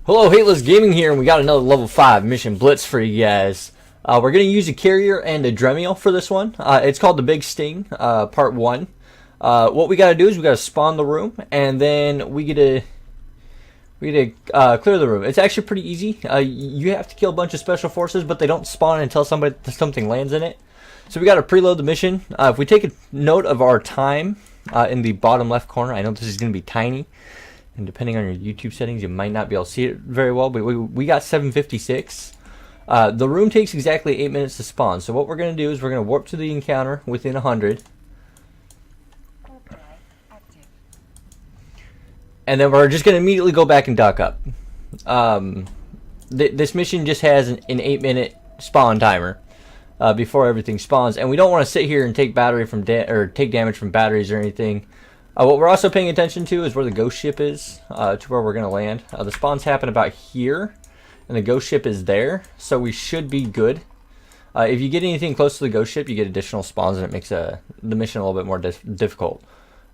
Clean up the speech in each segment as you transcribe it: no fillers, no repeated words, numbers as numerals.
Hello, Hateless Gaming here, and we got another level 5 mission Blitz for you guys. We're going to use a carrier and a Dremel for this one. It's called the Big Sting, part 1. What we got to do is we got to spawn the room, and then we get to clear the room. It's actually pretty easy. You have to kill a bunch of special forces, but they don't spawn until something lands in it. So we got to preload the mission. If we take a note of our time in the bottom left corner, I know this is going to be tiny. And depending on your YouTube settings, you might not be able to see it very well, but we got 7:56. The room takes exactly 8 minutes to spawn. So what we're going to do is we're going to warp to the encounter within 100. And then we're just going to immediately go back and dock up. This mission just has an 8-minute spawn timer before everything spawns. And we don't want to sit here and take damage from batteries or anything. What we're also paying attention to is where the ghost ship is, to where we're going to land. The spawns happen about here, and the ghost ship is there, so we should be good. If you get anything close to the ghost ship, you get additional spawns, and it makes the mission a little bit more difficult.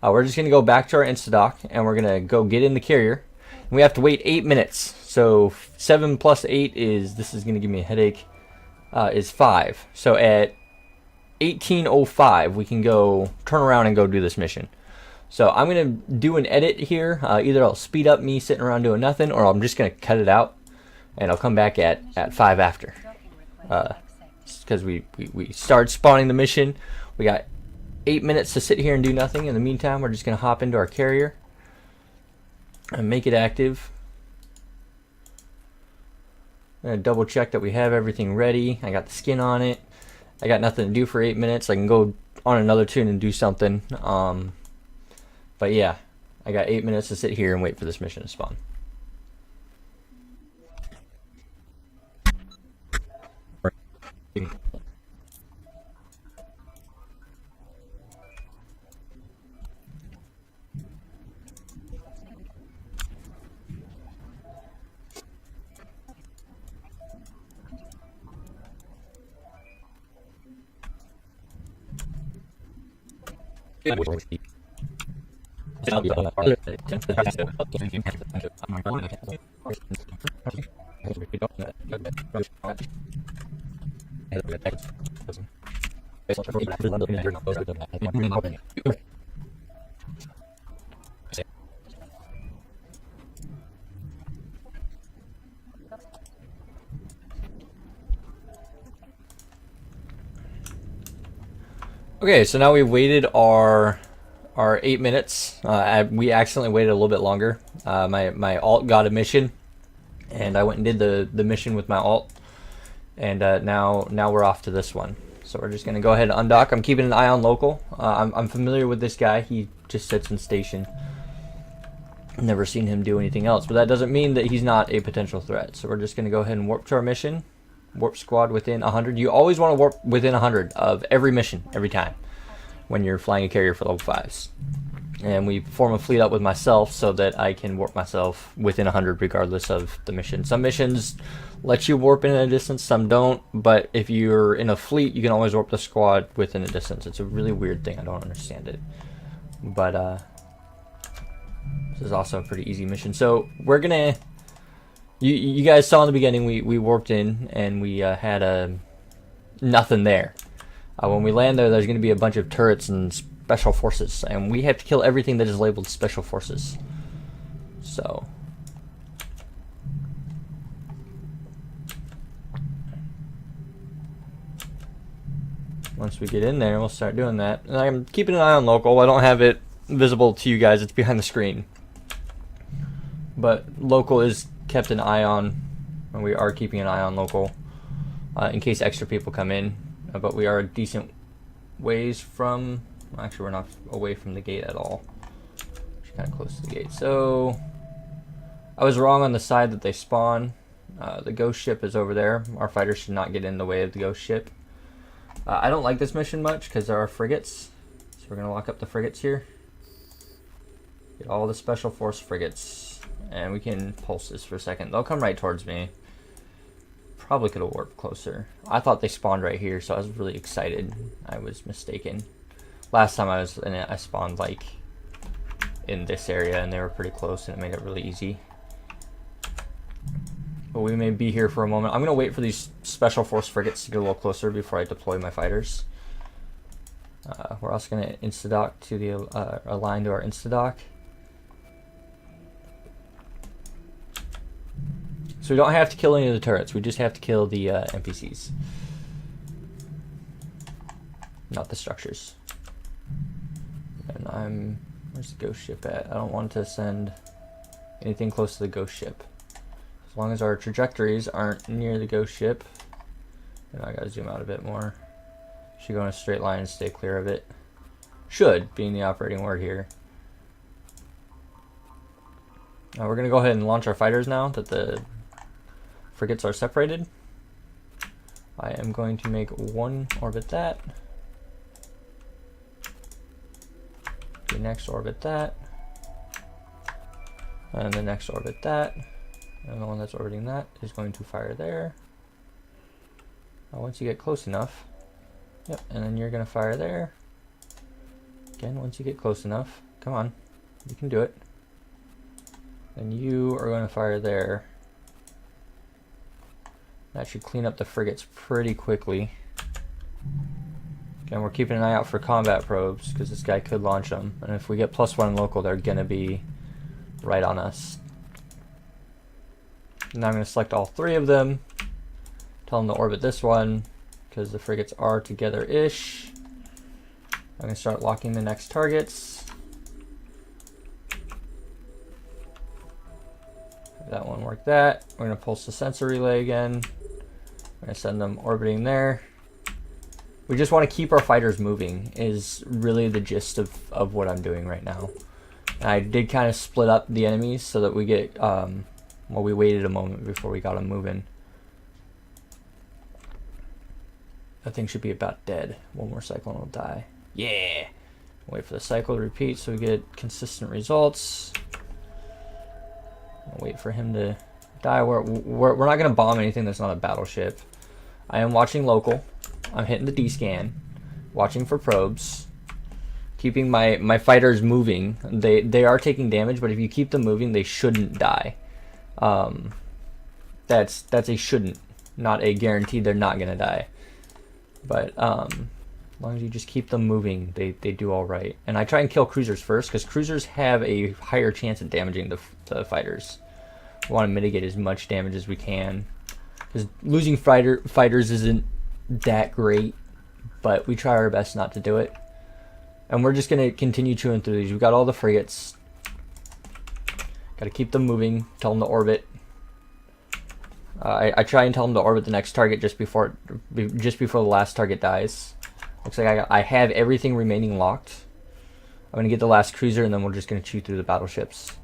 We're just going to go back to our insta-dock, and we're going to go get in the carrier. And we have to wait 8 minutes, so 7 plus 8 is, this is going to give me a headache, is 5. So at 18:05, we can go turn around and go do this mission. So I'm going to do an edit here. Either I'll speed up me sitting around doing nothing, or I'm just going to cut it out, and I'll come back at 5 after. Because we started spawning the mission. We got 8 minutes to sit here and do nothing. In the meantime, we're just going to hop into our carrier and make it active. I'm going to double check that we have everything ready. I got the skin on it. I got nothing to do for 8 minutes. I can go on another tune and do something. But yeah, I got 8 minutes to sit here and wait for this mission to spawn. Okay, so now we've waited our 8 minutes. We accidentally waited a little bit longer. My alt got a mission, and I went and did the mission with my alt, and now we're off to this one. So we're just gonna go ahead and undock. I'm keeping an eye on local. I'm familiar with this guy. He just sits in station. Never seen him do anything else, but that doesn't mean that he's not a potential threat. So we're just gonna go ahead and warp to our mission. Warp squad within 100. You always want to warp within 100 of every mission, every time, when you're flying a carrier for level 5s. And we form a fleet up with myself so that I can warp myself within 100 regardless of the mission. Some missions let you warp in a distance, some don't, but if you're in a fleet, you can always warp the squad within a distance. It's a really weird thing. I don't understand it. But this is also a pretty easy mission. So we're going to... You guys saw in the beginning, we warped in, and we had nothing there. When we land there, there's going to be a bunch of turrets and special forces, and we have to kill everything that is labeled special forces. So once we get in there, we'll start doing that. And I'm keeping an eye on local. I don't have it visible to you guys. It's behind the screen. But local is kept an eye on, and we are keeping an eye on local in case extra people come in. But we are a decent ways from... Actually, we're not away from the gate at all. We're kind of close to the gate. So I was wrong on the side that they spawn. The ghost ship is over there. Our fighters should not get in the way of the ghost ship. I don't like this mission much because there are frigates. So we're going to lock up the frigates here. Get all the special force frigates. And we can pulse this for a second. They'll come right towards me. Probably could have warped closer. I thought they spawned right here, so I was really excited. I was mistaken. Last time I was in it, I spawned like in this area, and they were pretty close, and it made it really easy. but we may be here for a moment. I'm going to wait for these special force frigates to get a little closer before I deploy my fighters. We're also going to insta-dock to the align to our insta-dock. So we don't have to kill any of the turrets. We just have to kill the NPCs, not the structures. And where's the ghost ship at? I don't want to send anything close to the ghost ship. As long as our trajectories aren't near the ghost ship. And I gotta zoom out a bit more. Should go in a straight line and stay clear of it. Should, being the operating word here. Now we're gonna go ahead and launch our fighters now that the frigates are separated. I am going to make one orbit that. The next orbit that. And the next orbit that. And the one that's orbiting that is going to fire there. Now once you get close enough, yep, and then you're going to fire there. Again, once you get close enough, come on, you can do it. And you are going to fire there. That should clean up the frigates pretty quickly. Again, we're keeping an eye out for combat probes because this guy could launch them. And if we get +1 local, they're going to be right on us. Now I'm going to select all 3 of them. Tell them to orbit this one because the frigates are together-ish. I'm going to start locking the next targets. That one worked that. We're going to pulse the sensor relay again. We're going to send them orbiting there. We just want to keep our fighters moving is really the gist of what I'm doing right now. And I did kind of split up the enemies so that we get, well, we waited a moment before we got them moving. That thing should be about dead. One more cycle and it'll die. Yeah! Wait for the cycle to repeat so we get consistent results. I'll wait for him to die. We're not going to bomb anything that's not a battleship. I am watching local. I'm hitting the D-scan. Watching for probes. Keeping my fighters moving. They are taking damage, but if you keep them moving, they shouldn't die. That's a shouldn't, not a guarantee they're not going to die. But as long as you just keep them moving, they do all right. And I try and kill cruisers first, because cruisers have a higher chance of damaging the fighters. We want to mitigate as much damage as we can. Because losing fighters isn't that great, but we try our best not to do it. And we're just going to continue chewing through these. We've got all the frigates. Got to keep them moving, tell them to orbit. I try and tell them to orbit the next target just before the last target dies. Looks like I have everything remaining locked. I'm going to get the last cruiser and then we're just going to chew through the battleships.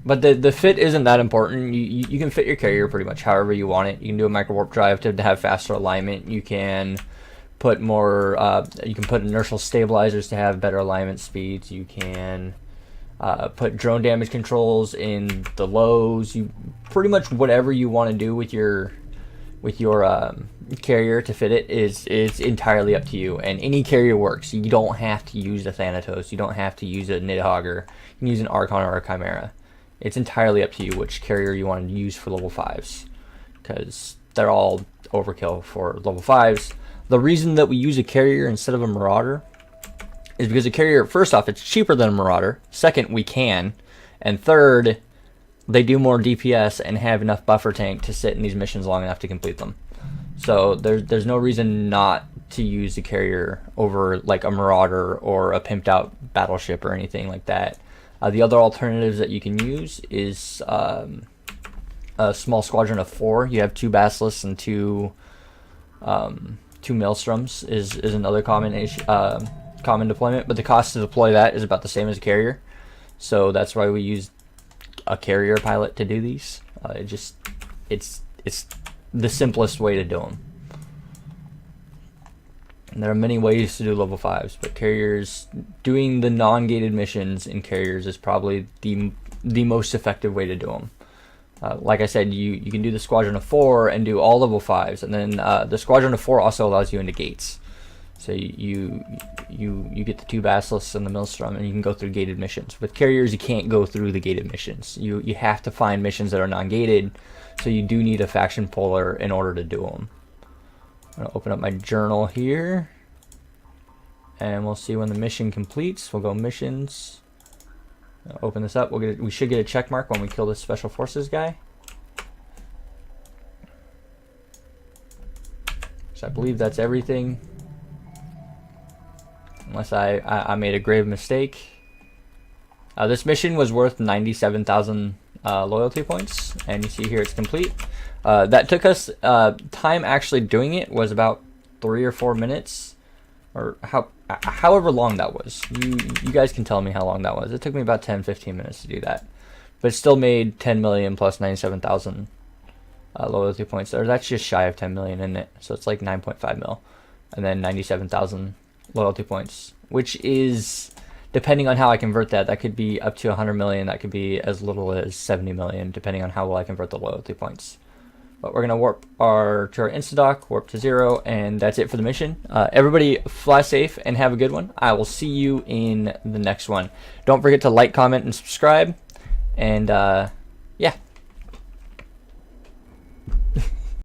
But the fit isn't that important. You can fit your carrier pretty much however you want it. You can do a micro warp drive to have faster alignment. You can put more. You can put inertial stabilizers to have better alignment speeds. You can put drone damage controls in the lows. You pretty much whatever you want to do with your carrier to fit it is entirely up to you. And any carrier works. You don't have to use a Thanatos. You don't have to use a Nidhogger. You can use an Archon or a Chimera. It's entirely up to you which carrier you want to use for level 5s, because they're all overkill for level 5s. The reason that we use a carrier instead of a Marauder is because a carrier, first off, it's cheaper than a Marauder. Second, we can. And third, they do more DPS and have enough buffer tank to sit in these missions long enough to complete them. So there's no reason not to use a carrier over like a Marauder or a pimped out battleship or anything like that. The other alternatives that you can use is a small squadron of 4. You have 2 Basilisks and 2 Maelstroms is another common deployment, but the cost to deploy that is about the same as a carrier. So that's why we use a carrier pilot to do these. It's the simplest way to do them. And there are many ways to do level 5s, but carriers, doing the non-gated missions in carriers is probably the most effective way to do them. Like I said, you can do the Squadron of 4 and do all level 5s, and then the Squadron of 4 also allows you into gates. So you get the 2 basilisks and the maelstrom, and you can go through gated missions. With carriers, you can't go through the gated missions. You have to find missions that are non-gated, so you do need a faction puller in order to do them. I'm gonna open up my journal here, and we'll see when the mission completes. We'll go missions. I'll open this up. We should get a check mark when we kill this special forces guy. So I believe that's everything. Unless I made a grave mistake. This mission was worth 97,000 loyalty points, and you see here it's complete. That took us, time actually doing it was about 3 or 4 minutes, or however long that was. You guys can tell me how long that was. It took me about 10-15 minutes to do that, but it still made 10 million plus 97,000 loyalty points. Or that's just shy of 10 million, isn't it? So it's like 9.5 mil, and then 97,000 loyalty points, which is, depending on how I convert that, that could be up to 100 million, that could be as little as 70 million, depending on how well I convert the loyalty points. But we're gonna warp to our instadock, warp to 0, and that's it for the mission. Everybody fly safe and have a good one. I will see you in the next one. Don't forget to like, comment, and subscribe, and